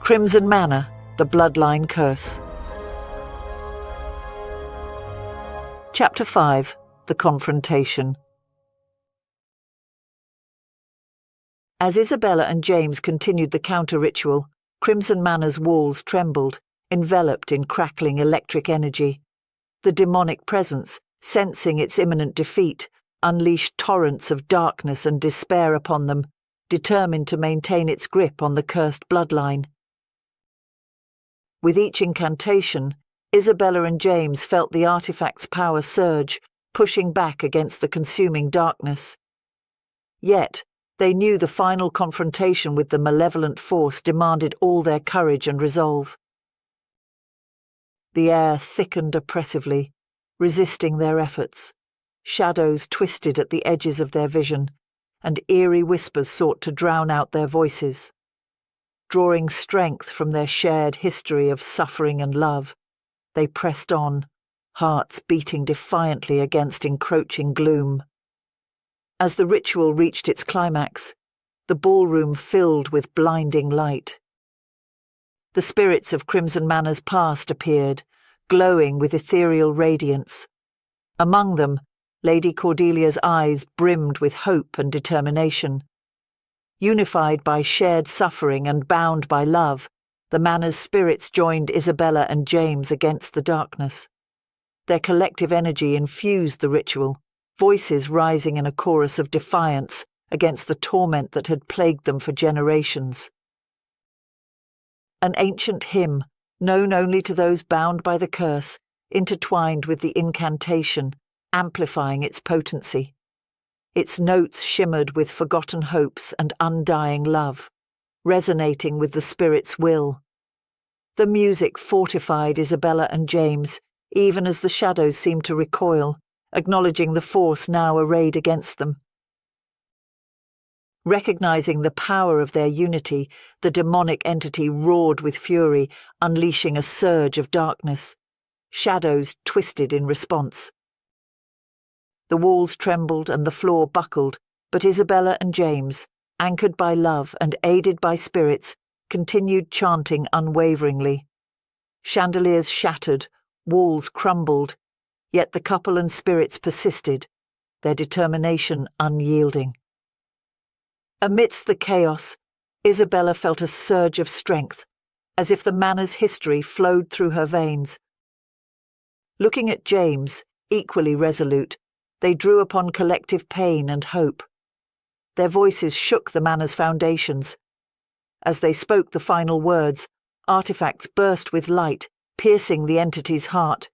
Crimson Manor, the Bloodline Curse. Chapter 5. The Confrontation. As Isabella and James continued the counter-ritual, Crimson Manor's walls trembled, enveloped in crackling electric energy. The demonic presence, sensing its imminent defeat, unleashed torrents of darkness and despair upon them, determined to maintain its grip on the cursed bloodline. With each incantation, Isabella and James felt the artifact's power surge, pushing back against the consuming darkness. Yet, they knew the final confrontation with the malevolent force demanded all their courage and resolve. The air thickened oppressively, resisting their efforts. Shadows twisted at the edges of their vision, and eerie whispers sought to drown out their voices. Drawing strength from their shared history of suffering and love, they pressed on, hearts beating defiantly against encroaching gloom. As the ritual reached its climax, the ballroom filled with blinding light. The spirits of Crimson Manor's past appeared, glowing with ethereal radiance. Among them, Lady Cordelia's eyes brimmed with hope and determination. Unified by shared suffering and bound by love, the Manor's spirits joined Isabella and James against the darkness. Their collective energy infused the ritual, voices rising in a chorus of defiance against the torment that had plagued them for generations. An ancient hymn, known only to those bound by the curse, intertwined with the incantation, amplifying its potency. Its notes shimmered with forgotten hopes and undying love, resonating with the spirit's will. The music fortified Isabella and James, even as the shadows seemed to recoil, acknowledging the force now arrayed against them. Recognizing the power of their unity, the demonic entity roared with fury, unleashing a surge of darkness. Shadows twisted in response. The walls trembled and the floor buckled, but Isabella and James, anchored by love and aided by spirits, continued chanting unwaveringly. Chandeliers shattered, walls crumbled, yet the couple and spirits persisted, their determination unyielding. Amidst the chaos, Isabella felt a surge of strength, as if the Manor's history flowed through her veins. Looking at James, equally resolute, they drew upon collective pain and hope. Their voices shook the Manor's foundations. As they spoke the final words, artifacts burst with light, piercing the entity's heart.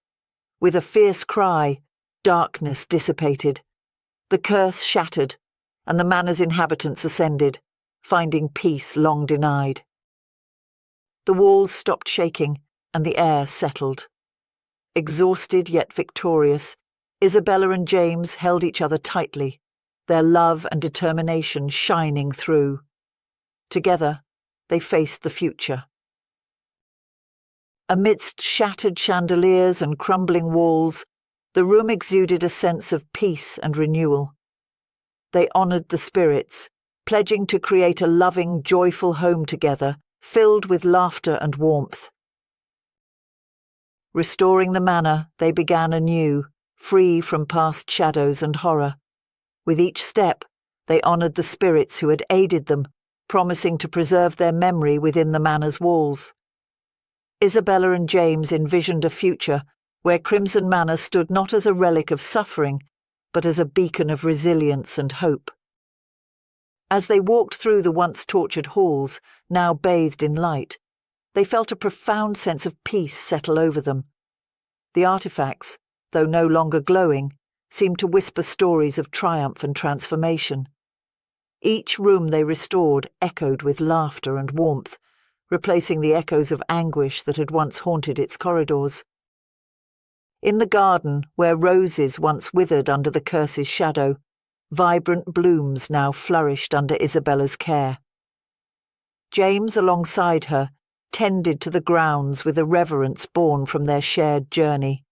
With a fierce cry, darkness dissipated. The curse shattered, and the Manor's inhabitants ascended, finding peace long denied. The walls stopped shaking, and the air settled. Exhausted yet victorious, Isabella and James held each other tightly, their love and determination shining through. Together, they faced the future. Amidst shattered chandeliers and crumbling walls, the room exuded a sense of peace and renewal. They honored the spirits, pledging to create a loving, joyful home together, filled with laughter and warmth. Restoring the manor, they began anew, free from past shadows and horror. With each step, they honored the spirits who had aided them, promising to preserve their memory within the manor's walls. Isabella and James envisioned a future where Crimson Manor stood not as a relic of suffering, but as a beacon of resilience and hope. As they walked through the once tortured halls, now bathed in light, they felt a profound sense of peace settle over them. The artifacts, though no longer glowing, seemed to whisper stories of triumph and transformation. Each room they restored echoed with laughter and warmth, replacing the echoes of anguish that had once haunted its corridors. In the garden, where roses once withered under the curse's shadow, vibrant blooms now flourished under Isabella's care. James, alongside her, tended to the grounds with a reverence born from their shared journey.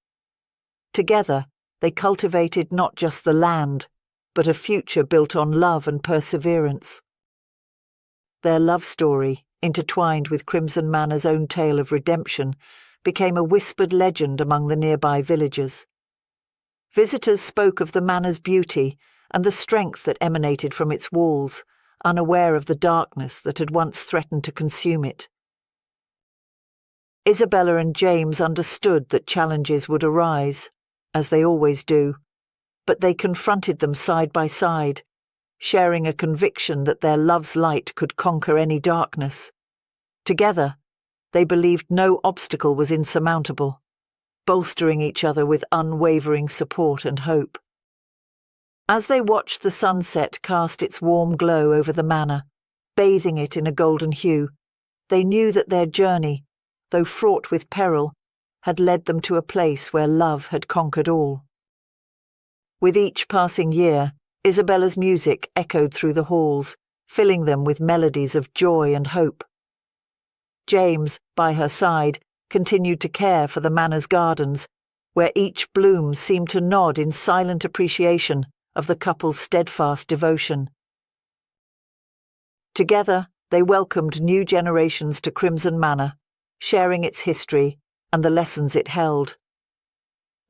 Together, they cultivated not just the land, but a future built on love and perseverance. Their love story, intertwined with Crimson Manor's own tale of redemption, became a whispered legend among the nearby villagers. Visitors spoke of the manor's beauty and the strength that emanated from its walls, unaware of the darkness that had once threatened to consume it. Isabella and James understood that challenges would arise, as they always do, but they confronted them side by side, sharing a conviction that their love's light could conquer any darkness. Together, they believed no obstacle was insurmountable, bolstering each other with unwavering support and hope. As they watched the sunset cast its warm glow over the manor, bathing it in a golden hue, they knew that their journey, though fraught with peril, had led them to a place where love had conquered all. With each passing year, Isabella's music echoed through the halls, filling them with melodies of joy and hope. James, by her side, continued to care for the manor's gardens, where each bloom seemed to nod in silent appreciation of the couple's steadfast devotion. Together, they welcomed new generations to Crimson Manor, sharing its history and the lessons it held.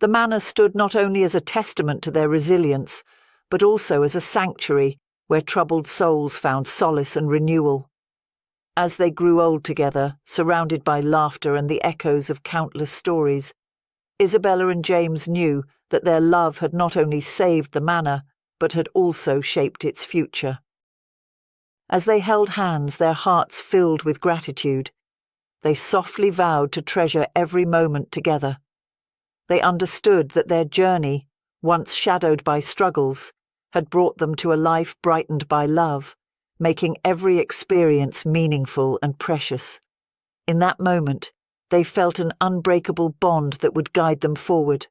The manor stood not only as a testament to their resilience, but also as a sanctuary where troubled souls found solace and renewal. As they grew old together, surrounded by laughter and the echoes of countless stories, Isabella and James knew that their love had not only saved the manor, but had also shaped its future. As they held hands, their hearts filled with gratitude, they softly vowed to treasure every moment together. They understood that their journey, once shadowed by struggles, had brought them to a life brightened by love, making every experience meaningful and precious. In that moment, they felt an unbreakable bond that would guide them forward.